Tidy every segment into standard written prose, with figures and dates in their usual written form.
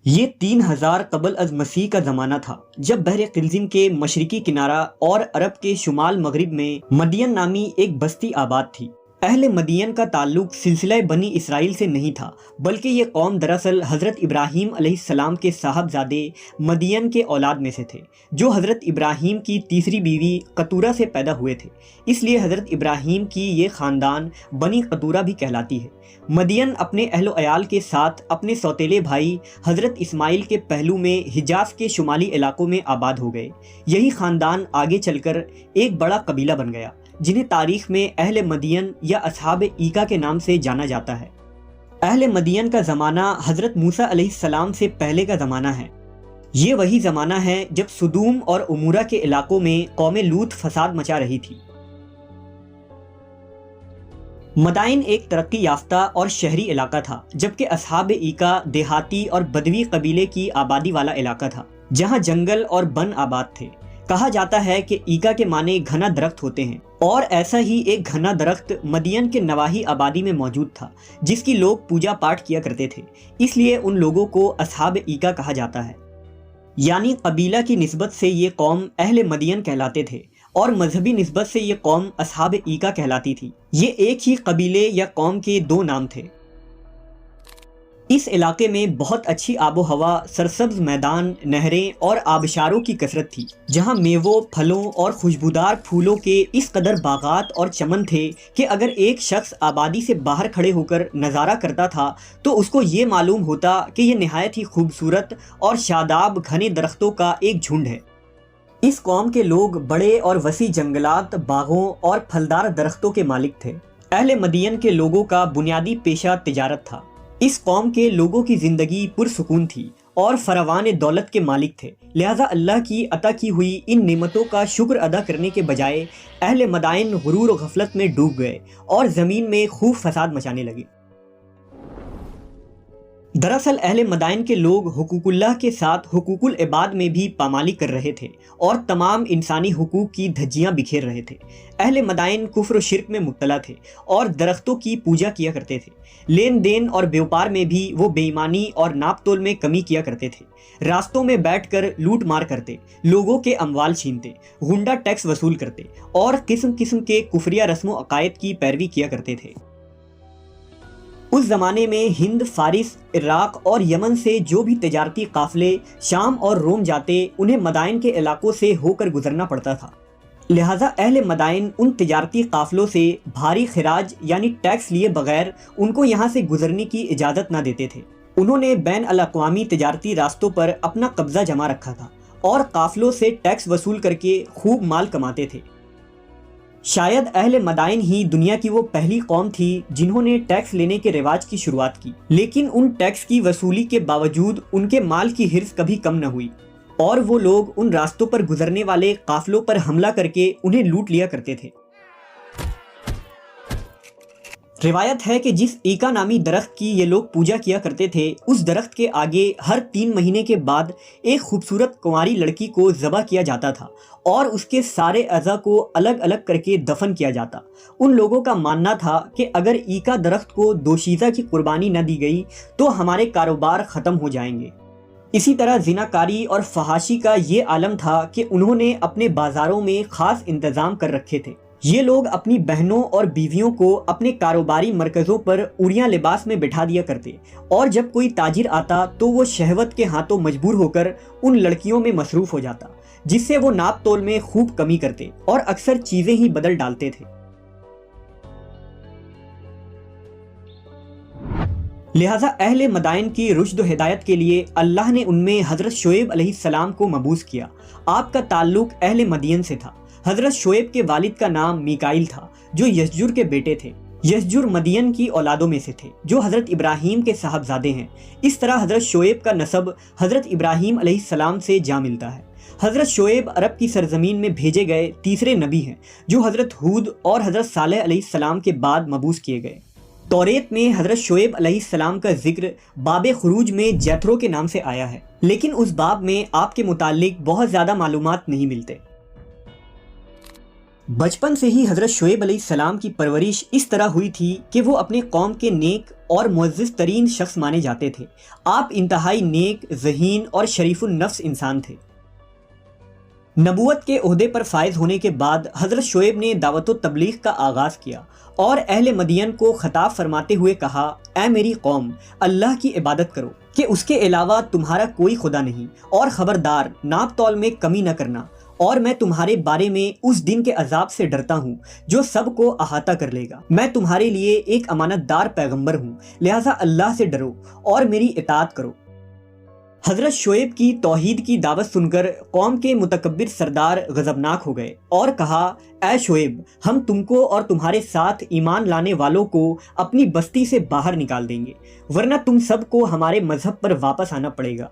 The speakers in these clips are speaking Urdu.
یہ 3000 قبل از مسیح کا زمانہ تھا جب بحر قلزم کے مشرقی کنارہ اور عرب کے شمال مغرب میں مدین نامی ایک بستی آباد تھی۔ اہل مدین کا تعلق سلسلہ بنی اسرائیل سے نہیں تھا، بلکہ یہ قوم دراصل حضرت ابراہیم علیہ السلام کے صاحبزادے مدین کے اولاد میں سے تھے، جو حضرت ابراہیم کی تیسری بیوی قطورہ سے پیدا ہوئے تھے۔ اس لیے حضرت ابراہیم کی یہ خاندان بنی قطورہ بھی کہلاتی ہے۔ مدین اپنے اہل و عیال کے ساتھ اپنے سوتیلے بھائی حضرت اسماعیل کے پہلو میں حجاز کے شمالی علاقوں میں آباد ہو گئے۔ یہی خاندان آگے چل کر ایک بڑا قبیلہ بن گیا، جنہیں تاریخ میں اہل مدین یا اصحاب ایکا کے نام سے جانا جاتا ہے۔ اہل مدین کا زمانہ حضرت موسیٰ علیہ السلام سے پہلے کا زمانہ ہے۔ یہ وہی زمانہ ہے جب سدوم اور عمورہ کے علاقوں میں قوم لوط فساد مچا رہی تھی۔ مدائن ایک ترقی یافتہ اور شہری علاقہ تھا، جبکہ اصحاب ایکا دیہاتی اور بدوی قبیلے کی آبادی والا علاقہ تھا، جہاں جنگل اور بن آباد تھے۔ کہا جاتا ہے کہ ایکا کے معنی گھنا درخت ہوتے ہیں، اور ایسا ہی ایک گھنا درخت مدین کے نواحی آبادی میں موجود تھا، جس کی لوگ پوجا پاٹ کیا کرتے تھے۔ اس لیے ان لوگوں کو اصحاب ایکا کہا جاتا ہے، یعنی قبیلہ کی نسبت سے یہ قوم اہل مدین کہلاتے تھے، اور مذہبی نسبت سے یہ قوم اصحاب ایکا کہلاتی تھی۔ یہ ایک ہی قبیلے یا قوم کے دو نام تھے۔ اس علاقے میں بہت اچھی آب و ہوا، سرسبز میدان، نہریں اور آبشاروں کی کثرت تھی، جہاں میووں، پھلوں اور خوشبودار پھولوں کے اس قدر باغات اور چمن تھے کہ اگر ایک شخص آبادی سے باہر کھڑے ہو کر نظارہ کرتا تھا تو اس کو یہ معلوم ہوتا کہ یہ نہایت ہی خوبصورت اور شاداب گھنے درختوں کا ایک جھنڈ ہے۔ اس قوم کے لوگ بڑے اور وسیع جنگلات، باغوں اور پھلدار درختوں کے مالک تھے۔ اہل مدین کے لوگوں کا بنیادی پیشہ تجارت تھا۔ اس قوم کے لوگوں کی زندگی پرسکون تھی اور فراوان دولت کے مالک تھے، لہٰذا اللہ کی عطا کی ہوئی ان نعمتوں کا شکر ادا کرنے کے بجائے اہل مدائن غرور و غفلت میں ڈوب گئے اور زمین میں خوب فساد مچانے لگے۔ دراصل اہل مدائن کے لوگ حقوق اللہ کے ساتھ حقوق العباد میں بھی پامالی کر رہے تھے اور تمام انسانی حقوق کی دھجیاں بکھیر رہے تھے۔ اہل مدائن کفر و شرک میں مبتلا تھے اور درختوں کی پوجا کیا کرتے تھے۔ لین دین اور بیوپار میں بھی وہ بے ایمانی اور ناپ تول میں کمی کیا کرتے تھے۔ راستوں میں بیٹھ کر لوٹ مار کرتے، لوگوں کے اموال چھینتے، غنڈہ ٹیکس وصول کرتے اور قسم قسم کے کفریہ رسم و عقائد کی پیروی کیا کرتے تھے۔ اس زمانے میں ہند، فارس، عراق اور یمن سے جو بھی تجارتی قافلے شام اور روم جاتے، انہیں مدائن کے علاقوں سے ہو کر گزرنا پڑتا تھا، لہٰذا اہل مدائن ان تجارتی قافلوں سے بھاری خراج یعنی ٹیکس لیے بغیر ان کو یہاں سے گزرنے کی اجازت نہ دیتے تھے۔ انہوں نے بین الاقوامی تجارتی راستوں پر اپنا قبضہ جما رکھا تھا اور قافلوں سے ٹیکس وصول کر کے خوب مال کماتے تھے۔ شاید اہل مدائن ہی دنیا کی وہ پہلی قوم تھی جنہوں نے ٹیکس لینے کے رواج کی شروعات کی، لیکن ان ٹیکس کی وصولی کے باوجود ان کے مال کی ہرس کبھی کم نہ ہوئی، اور وہ لوگ ان راستوں پر گزرنے والے قافلوں پر حملہ کر کے انہیں لوٹ لیا کرتے تھے۔ روایت ہے کہ جس ایکا نامی درخت کی یہ لوگ پوجا کیا کرتے تھے، اس درخت کے آگے ہر 3 مہینے کے بعد ایک خوبصورت کنواری لڑکی کو ذبح کیا جاتا تھا اور اس کے سارے اعضاء کو الگ الگ کر کے دفن کیا جاتا۔ ان لوگوں کا ماننا تھا کہ اگر ایکا درخت کو دوشیزہ کی قربانی نہ دی گئی تو ہمارے کاروبار ختم ہو جائیں گے۔ اسی طرح زناکاری اور فحاشی کا یہ عالم تھا کہ انہوں نے اپنے بازاروں میں خاص انتظام کر رکھے تھے۔ یہ لوگ اپنی بہنوں اور بیویوں کو اپنے کاروباری مرکزوں پر اوڑیاں لباس میں بٹھا دیا کرتے، اور جب کوئی تاجر آتا تو وہ شہوت کے ہاتھوں مجبور ہو کر ان لڑکیوں میں مصروف ہو جاتا، جس سے وہ ناپ تول میں خوب کمی کرتے اور اکثر چیزیں ہی بدل ڈالتے تھے۔ لہٰذا اہل مدائن کی رشد و ہدایت کے لیے اللہ نے ان میں حضرت شعیب علیہ السلام کو مبعوث کیا۔ آپ کا تعلق اہل مدین سے تھا۔ حضرت شعیب کے والد کا نام میکائل تھا، جو یشجر کے بیٹے تھے۔ یشجر مدین کی اولادوں میں سے تھے، جو حضرت ابراہیم کے صاحبزادے ہیں۔ اس طرح حضرت شعیب کا نسب حضرت ابراہیم علیہ السلام سے جا ملتا ہے۔ حضرت شعیب عرب کی سرزمین میں بھیجے گئے تیسرے نبی ہیں، جو حضرت ہود اور حضرت صالح علیہ السلام کے بعد مبعوث کیے گئے۔ توریت میں حضرت شعیب علیہ السلام کا ذکر باب خروج میں جیتھرو کے نام سے آیا ہے، لیکن اس باب میں آپ کے متعلق بہت زیادہ معلومات نہیں ملتے۔ بچپن سے ہی حضرت شعیب علیہ السلام کی پرورش اس طرح ہوئی تھی کہ وہ اپنے قوم کے نیک اور معزز ترین شخص مانے جاتے تھے۔ آپ انتہائی نیک، ذہین اور شریف النفس انسان تھے۔ نبوت کے عہدے پر فائز ہونے کے بعد حضرت شعیب نے دعوت و تبلیغ کا آغاز کیا اور اہل مدین کو خطاب فرماتے ہوئے کہا، اے میری قوم، اللہ کی عبادت کرو کہ اس کے علاوہ تمہارا کوئی خدا نہیں، اور خبردار ناپ تول میں کمی نہ کرنا، اور میں تمہارے بارے میں اس دن کے عذاب سے ڈرتا ہوں جو سب کو احاطہ کر لے گا۔ میں تمہارے لیے ایک امانت دار پیغمبر ہوں، لہٰذا اللہ سے ڈرو اور میری اطاعت کرو۔ حضرت شعیب کی توحید کی دعوت سن کر قوم کے متکبر سردار غضبناک ہو گئے اور کہا، اے شعیب، ہم تم کو اور تمہارے ساتھ ایمان لانے والوں کو اپنی بستی سے باہر نکال دیں گے، ورنہ تم سب کو ہمارے مذہب پر واپس آنا پڑے گا۔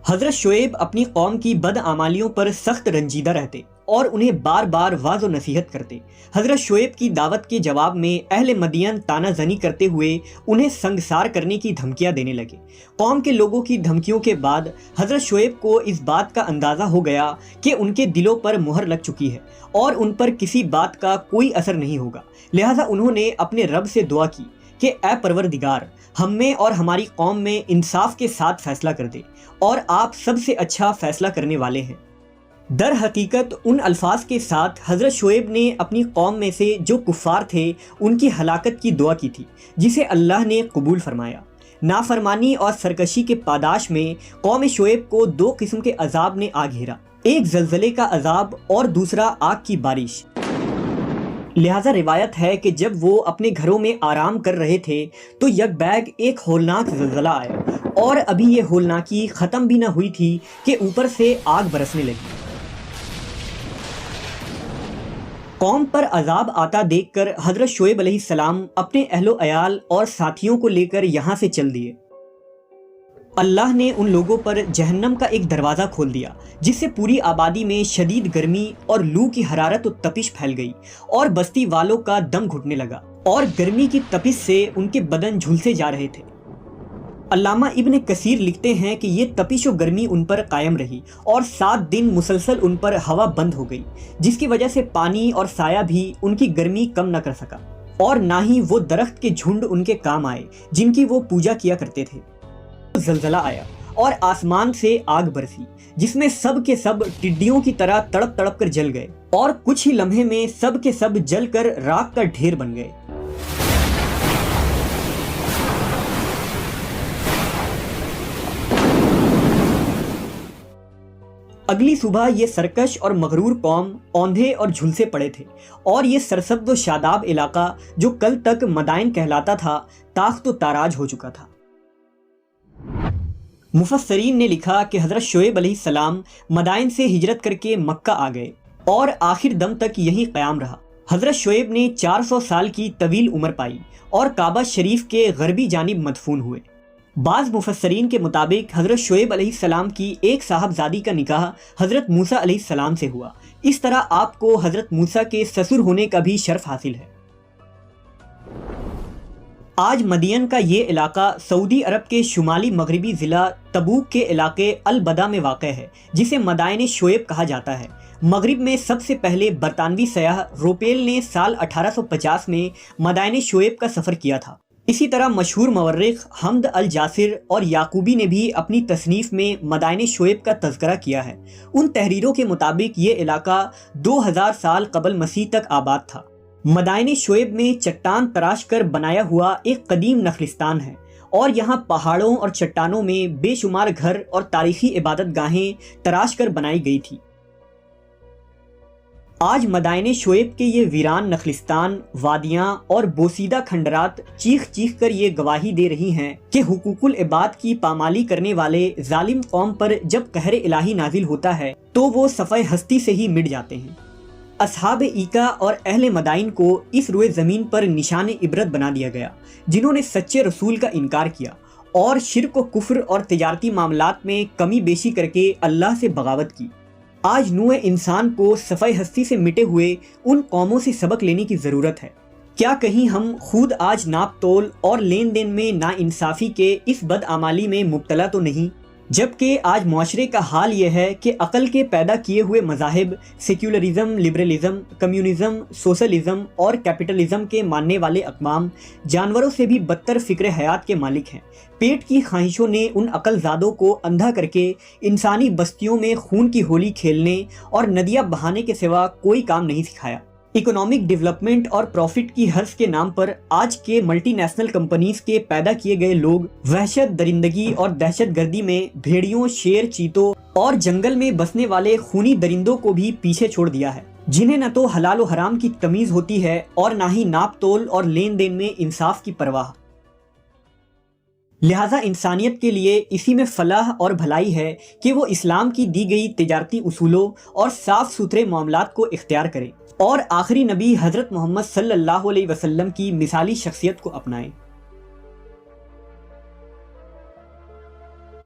حضرت شعیب اپنی قوم کی بدعمالیوں پر سخت رنجیدہ رہتے اور انہیں بار بار واضح و نصیحت کرتے۔ حضرت شعیب کی دعوت کے جواب میں اہل مدین تانا زنی کرتے ہوئے انہیں سنگسار کرنے کی دھمکیاں دینے لگے۔ قوم کے لوگوں کی دھمکیوں کے بعد حضرت شعیب کو اس بات کا اندازہ ہو گیا کہ ان کے دلوں پر مہر لگ چکی ہے اور ان پر کسی بات کا کوئی اثر نہیں ہوگا، لہٰذا انہوں نے اپنے رب سے دعا کی کہ اے پروردگار، ہم میں اور ہماری قوم میں انصاف کے ساتھ فیصلہ کر دے، اور آپ سب سے اچھا فیصلہ کرنے والے ہیں۔ در حقیقت ان الفاظ کے ساتھ حضرت شعیب نے اپنی قوم میں سے جو کفار تھے ان کی ہلاکت کی دعا کی تھی، جسے اللہ نے قبول فرمایا۔ نافرمانی اور سرکشی کے پاداش میں قوم شعیب کو دو قسم کے عذاب نے آ گھیرا، ایک زلزلے کا عذاب اور دوسرا آگ کی بارش۔ لہٰذا روایت ہے کہ جب وہ اپنے گھروں میں آرام کر رہے تھے تو یک بیگ ایک ہولناک زلزلہ آیا، اور ابھی یہ ہولناکی ختم بھی نہ ہوئی تھی کہ اوپر سے آگ برسنے لگی۔ قوم پر عذاب آتا دیکھ کر حضرت شعیب علیہ السلام اپنے اہل و عیال اور ساتھیوں کو لے کر یہاں سے چل دیے۔ اللہ نے ان لوگوں پر جہنم کا ایک دروازہ کھول دیا، جس سے پوری آبادی میں شدید گرمی اور لو کی حرارت و تپش پھیل گئی، اور بستی والوں کا دم گھٹنے لگا، اور گرمی کی تپش سے ان کے بدن جھلسے جا رہے تھے۔ علامہ ابن کثیر لکھتے ہیں کہ یہ تپش و گرمی ان پر قائم رہی، اور 7 دن مسلسل ان پر ہوا بند ہو گئی، جس کی وجہ سے پانی اور سایہ بھی ان کی گرمی کم نہ کر سکا، اور نہ ہی وہ درخت کے جھنڈ ان کے کام آئے جن کی وہ پوجا کیا کرتے تھے۔ زلزلہ آیا اور آسمان سے آگ برسی، جس میں سب کے سب ٹڈیوں کی طرح تڑپ تڑپ کر جل گئے، اور کچھ ہی لمحے میں سب کے سب جل کر راکھ کا ڈھیر بن گئے۔ اگلی صبح یہ سرکش اور مغرور قوم اوندھے اور جھلسے پڑے تھے، اور یہ سرسبز و شاداب علاقہ جو کل تک مدائن کہلاتا تھا تاخت و تاراج ہو چکا تھا۔ مفسرین نے لکھا کہ حضرت شعیب علیہ السلام مدائن سے ہجرت کر کے مکہ آ گئے اور آخر دم تک یہی قیام رہا۔ حضرت شعیب نے 400 سال کی طویل عمر پائی اور کعبہ شریف کے غربی جانب مدفون ہوئے۔ بعض مفسرین کے مطابق حضرت شعیب علیہ السلام کی ایک صاحبزادی کا نکاح حضرت موسیٰ علیہ السلام سے ہوا، اس طرح آپ کو حضرت موسیٰ کے سسر ہونے کا بھی شرف حاصل ہے۔ آج مدین کا یہ علاقہ سعودی عرب کے شمالی مغربی ضلع تبوک کے علاقے البدا میں واقع ہے، جسے مدائن شعیب کہا جاتا ہے۔ مغرب میں سب سے پہلے برطانوی سیاح روپیل نے سال 1850 میں مدائن شعیب کا سفر کیا تھا۔ اسی طرح مشہور مورخ حمد الجاسر اور یعقوبی نے بھی اپنی تصنیف میں مدائن شعیب کا تذکرہ کیا ہے۔ ان تحریروں کے مطابق یہ علاقہ 2000 سال قبل مسیح تک آباد تھا۔ مدائن شعیب میں چٹان تراش کر بنایا ہوا ایک قدیم نخلستان ہے، اور یہاں پہاڑوں اور چٹانوں میں بے شمار گھر اور تاریخی عبادت گاہیں تراش کر بنائی گئی تھی۔ آج مدائن شعیب کے یہ ویران نخلستان، وادیاں اور بوسیدہ کھنڈرات چیخ چیخ کر یہ گواہی دے رہی ہیں کہ حقوق العباد کی پامالی کرنے والے ظالم قوم پر جب قہر الہی نازل ہوتا ہے تو وہ صفحہ ہستی سے ہی مٹ جاتے ہیں۔ اصحاب ایکا اور اہل مدائن کو اس روئے زمین پر نشان عبرت بنا دیا گیا، جنہوں نے سچے رسول کا انکار کیا اور شرک و کفر اور تجارتی معاملات میں کمی بیشی کر کے اللہ سے بغاوت کی۔ آج نوع انسان کو صفحہ ہستی سے مٹے ہوئے ان قوموں سے سبق لینے کی ضرورت ہے۔ کیا کہیں ہم خود آج ناپ تول اور لین دین میں ناانصافی کے اس بدعمالی میں مبتلا تو نہیں؟ جبکہ آج معاشرے کا حال یہ ہے کہ عقل کے پیدا کیے ہوئے مذاہب سیکولرزم، لبرلزم، کمیونزم، سوشلزم اور کیپٹلزم کے ماننے والے اقوام جانوروں سے بھی بدتر فکر حیات کے مالک ہیں۔ پیٹ کی خواہشوں نے ان عقل زادوں کو اندھا کر کے انسانی بستیوں میں خون کی ہولی کھیلنے اور ندیاں بہانے کے سوا کوئی کام نہیں سکھایا۔ اکنامک ڈیولپمنٹ اور پروفٹ کی حرص کے نام پر آج کے ملٹی نیشنل کمپنیز کے پیدا کیے گئے لوگ وحشت، درندگی اور دہشت گردی میں بھیڑیوں، شیر، چیتوں اور جنگل میں بسنے والے خونی درندوں کو بھی پیچھے چھوڑ دیا ہے، جنہیں نہ تو حلال و حرام کی تمیز ہوتی ہے اور نہ ہی ناپ تول اور لین دین میں انصاف کی پرواہ۔ لہٰذا انسانیت کے لیے اسی میں فلاح اور بھلائی ہے کہ وہ اسلام کی دی گئی تجارتی اصولوں اور صاف ستھرے معاملات کو اختیار کرے اور آخری نبی حضرت محمد صلی اللہ علیہ وسلم کی مثالی شخصیت کو اپنائیں۔